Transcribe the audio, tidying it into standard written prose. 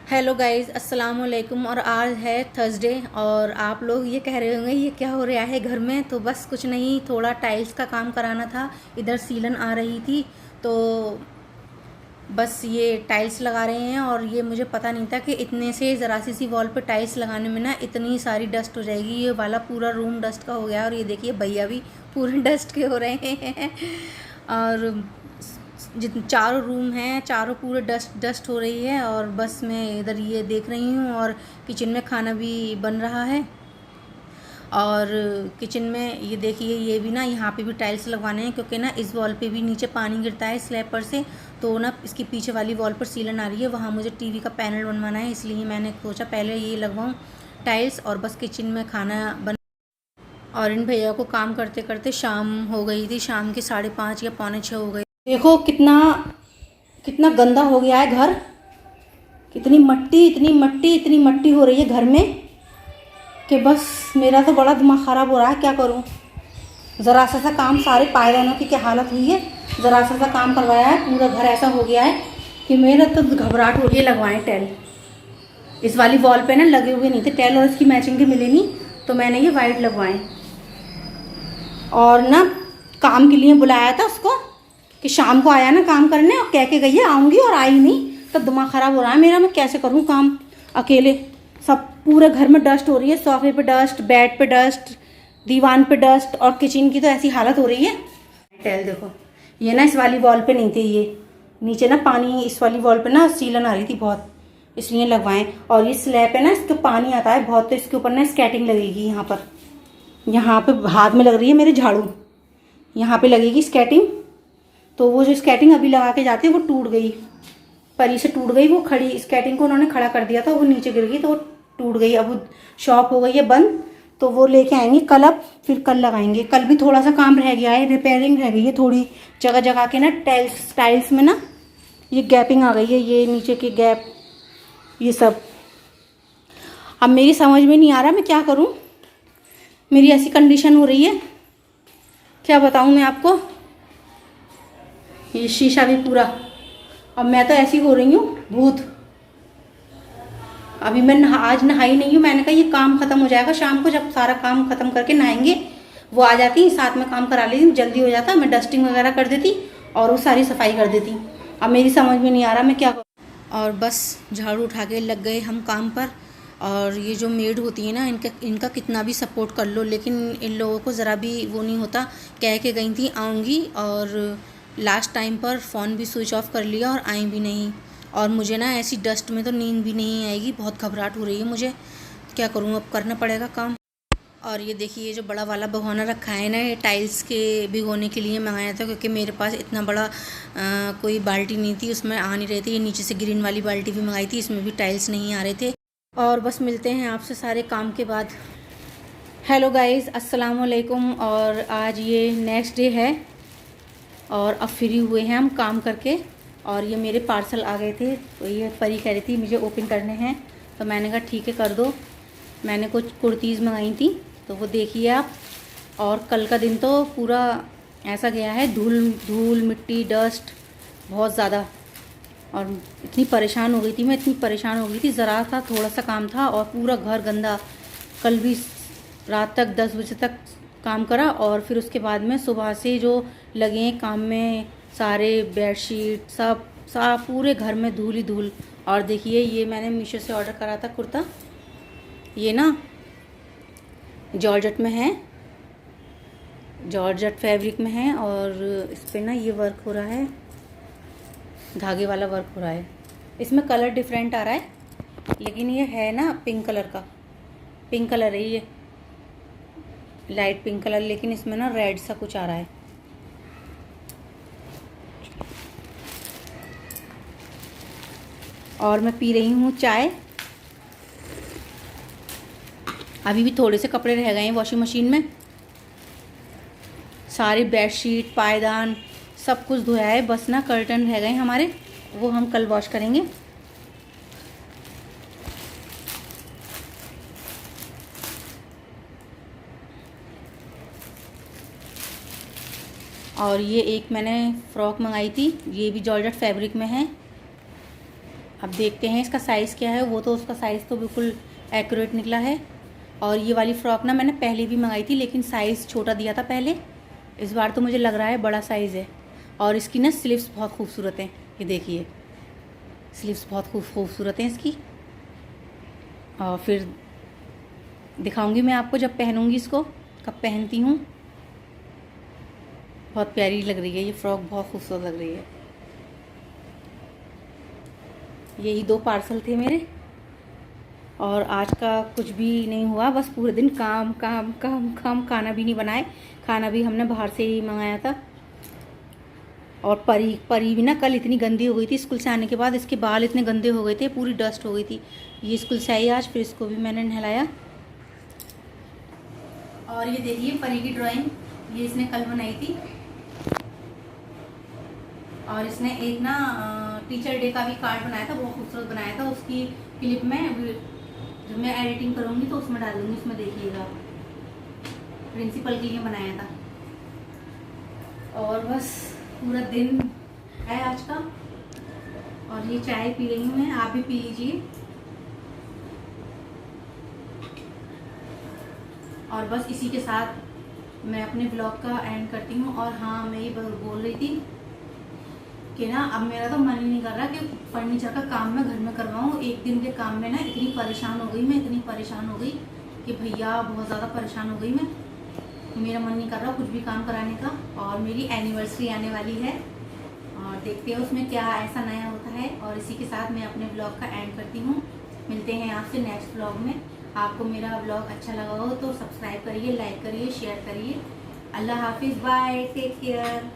Hello guys, अस्सलाम वालेकुम। और आज है थर्सडे और आप लोग ये कह रहे होंगे ये क्या हो रहा है घर में। तो बस कुछ नहीं, थोड़ा टाइल्स का काम कराना था। इधर सीलन आ रही थी तो बस ये टाइल्स लगा रहे हैं। और ये मुझे पता नहीं था कि इतने से ज़रा सी वॉल पे टाइल्स लगाने में ना इतनी सारी डस्ट हो जाएगी। ये वाला पूरा रूम डस्ट का हो गया और ये देखिए भैया भी पूरे डस्ट के हो रहे हैं। और जितने चारों रूम हैं चारों पूरे डस्ट डस्ट हो रही है। और बस मैं इधर ये देख रही हूँ और किचन में खाना भी बन रहा है। और किचन में ये देखिए ये भी ना यहाँ पे भी टाइल्स लगवाने हैं क्योंकि ना इस वॉल पे भी नीचे पानी गिरता है स्लैब पर से। तो ना इसकी पीछे वाली वॉल पर सीलन आ रही है, वहाँ मुझे टीवी का पैनल बनवाना है, इसलिए मैंने सोचा पहले ये लगवाऊँ टाइल्स और बस किचन में खाना बन। और इन भैया को काम करते करते शाम हो गई थी, शाम के 5:30 या 5:45 हो गए। देखो कितना कितना गंदा हो गया है घर। इतनी मट्टी इतनी मट्टी इतनी मट्टी हो रही है घर में कि बस मेरा तो बड़ा दिमाग ख़राब हो रहा है। क्या करूं। ज़रा सा काम, सारे पायदानों की क्या हालत हुई है। ज़रा सा काम करवाया है, पूरा घर ऐसा हो गया है कि मेरा तो घबराहट हो रही है। लगवाएं टेल, इस वाली वॉल पे ना लगे हुए नहीं थे टेल और इसकी मैचिंग के मिले नहीं, तो मैंने ये वाइट लगवाएं। और ना काम के लिए बुलाया था उसको कि शाम को आया ना काम करने, और कह के गई है आऊँगी और आई नहीं। तो दिमाग ख़राब हो रहा है मेरा, मैं कैसे करूँ काम अकेले। सब पूरे घर में डस्ट हो रही है, सोफे पे डस्ट, बेड पे डस्ट, दीवान पे डस्ट, और किचन की तो ऐसी हालत हो रही है। टेल देखो, ये ना इस वाली वॉल पे नहीं थे, ये नीचे ना पानी, इस वाली वॉल पे ना सीलन आ रही थी बहुत, इसलिए लगवाएं। और ये स्लैब है ना, इसके पानी आता है बहुत, तो इसके ऊपर ना स्केटिंग लगेगी। यहाँ पे हाथ में लग रही है मेरे झाड़ू, यहाँ पे लगेगी स्केटिंग। तो वो जो स्केटिंग अभी लगा के जाते हैं वो टूट गई, परी से टूट गई। वो खड़ी स्केटिंग को उन्होंने खड़ा कर दिया था, वो नीचे गिर गई तो वो टूट गई। अब वो शॉप हो गई है बंद, तो वो लेके आएंगे कल। अब फिर कल लगाएंगे। कल भी थोड़ा सा काम रह गया है, रिपेयरिंग रह गई है थोड़ी जगह जगह के ना। टाइल्स में ना ये गैपिंग आ गई है, ये नीचे के गैप, ये सब। अब मेरी समझ में नहीं आ रहा मैं क्या करूँ। मेरी ऐसी कंडीशन हो रही है, क्या बताऊँ मैं आपको। ये शीशा भी पूरा, अब मैं तो ऐसी हो रही हूँ भूत। अभी मैं आज नहाई नहीं हूँ, मैंने कहा ये काम खत्म हो जाएगा शाम को, जब सारा काम खत्म करके नहाएंगे। वो आ जाती, साथ में काम करा लेती, जल्दी हो जाता, मैं डस्टिंग वगैरह कर देती और वो सारी सफाई कर देती। अब मेरी समझ में नहीं आ रहा मैं क्या करूँ। और बस झाड़ू उठा के लग गए हम काम पर। और ये जो मेड होती है ना, इनका कितना भी सपोर्ट कर लो, लेकिन इन लोगों को ज़रा भी वो नहीं होता। कह के गई थी आऊँगी, और लास्ट टाइम पर फ़ोन भी स्विच ऑफ कर लिया और आई भी नहीं। और मुझे ना ऐसी डस्ट में तो नींद भी नहीं आएगी, बहुत घबराहट हो रही है मुझे। क्या करूँ, अब करना पड़ेगा काम। और ये देखिए ये जो बड़ा वाला भगोना रखा है ना, ये टाइल्स के भिगोने के लिए मंगाया था, क्योंकि मेरे पास इतना बड़ा कोई बाल्टी नहीं थी, उसमें आ नहीं रहे थे। ये नीचे से ग्रीन वाली बाल्टी भी मंगाई थी, इसमें भी टाइल्स नहीं आ रहे थे। और बस मिलते हैं आपसे सारे काम के बाद। हेलो गाइस, अस्सलाम वालेकुम। और आज ये नेक्स्ट डे है और अब फ्री हुए हैं हम काम करके। और ये मेरे पार्सल आ गए थे, तो ये परी कह रही थी मुझे ओपन करने हैं, तो मैंने कहा ठीक है कर दो। मैंने कुछ कुर्तीज़ मंगाई थी, तो वो देखिए आप। और कल का दिन तो पूरा ऐसा गया है, धूल धूल मिट्टी डस्ट बहुत ज़्यादा। और इतनी परेशान हो गई थी मैं, इतनी परेशान हो गई थी। ज़रा था, थोड़ा सा काम था और पूरा घर गंदा। कल भी रात तक 10 बजे तक काम करा, और फिर उसके बाद में सुबह से जो लगे हैं काम में, सारे बेडशीट सब पूरे घर में धूल ही धूल। और देखिए ये मैंने मीशो से ऑर्डर करा था कुर्ता, ये ना जॉर्जेट में है, जॉर्जेट फैब्रिक में है। और इस पर ना ये वर्क हो रहा है, धागे वाला वर्क हो रहा है। इसमें कलर डिफरेंट आ रहा है, लेकिन ये है ना पिंक कलर का, पिंक कलर है ये, लाइट पिंक कलर, लेकिन इसमें ना रेड सा कुछ आ रहा है। और मैं पी रही हूँ चाय। अभी भी थोड़े से कपड़े रह गए हैं वॉशिंग मशीन में, सारे बेडशीट पायदान सब कुछ धोया है, बस ना कर्टन रह गए हमारे, वो हम कल वॉश करेंगे। और ये एक मैंने फ़्रॉक मंगाई थी, ये भी जॉर्जेट फैब्रिक में है। अब देखते हैं इसका साइज़ क्या है। वो तो उसका साइज़ तो बिल्कुल एक्यूरेट निकला है। और ये वाली फ़्रॉक ना मैंने पहले भी मंगाई थी, लेकिन साइज़ छोटा दिया था पहले। इस बार तो मुझे लग रहा है बड़ा साइज़ है। और इसकी ना स्लीव्स बहुत खूबसूरत हैं, ये देखिए स्लीव्स बहुत खूबसूरत हैं इसकी। और फिर दिखाऊंगी मैं आपको जब पहनूंगी इसको, कब पहनती हूँ। बहुत प्यारी लग रही है ये फ़्रॉक, बहुत खूबसूरत लग रही है। यही 2 पार्सल थे मेरे, और आज का कुछ भी नहीं हुआ, बस पूरे दिन काम काम काम काम। खाना भी नहीं बनाए, खाना भी हमने बाहर से ही मंगाया था। और परी भी ना कल इतनी गंदी हो गई थी स्कूल से आने के बाद, इसके बाल इतने गंदे हो गए थे, पूरी डस्ट हो गई थी। ये स्कूल से आई आज, फिर इसको भी मैंने नहलाया। और ये देखिए परी की ड्राइंग, ये इसने कल बनाई थी। और इसने एक ना टीचर डे का भी कार्ड बनाया था, बहुत खूबसूरत बनाया था। उसकी क्लिप में जब मैं एडिटिंग करूँगी तो उसमें डाल दूँगी, उसमें देखिएगा। प्रिंसिपल के लिए बनाया था। और बस पूरा दिन है आज का। और ये चाय पी रही हूँ मैं, आप भी पी लीजिए। और बस इसी के साथ मैं अपने ब्लॉग का एंड करती हूँ। और हाँ, मैं ये बोल रही थी कि ना अब मेरा तो मन ही नहीं कर रहा कि फर्नीचर का काम मैं घर में करवाऊँ। एक दिन के काम में ना इतनी परेशान हो गई मैं, इतनी परेशान हो गई कि भैया बहुत ज़्यादा परेशान हो गई मैं। मेरा मन नहीं कर रहा कुछ भी काम कराने का। और मेरी एनिवर्सरी आने वाली है, और देखते हैं उसमें क्या ऐसा नया होता है। और इसी के साथ मैं अपने ब्लॉग का एंड करती हूँ। मिलते हैं आपसे नेक्स्ट ब्लॉग में। आपको मेरा ब्लॉग अच्छा लगा हो तो सब्सक्राइब करिए, लाइक करिए, शेयर करिए। अल्लाह हाफिज़, बाय, टेक केयर।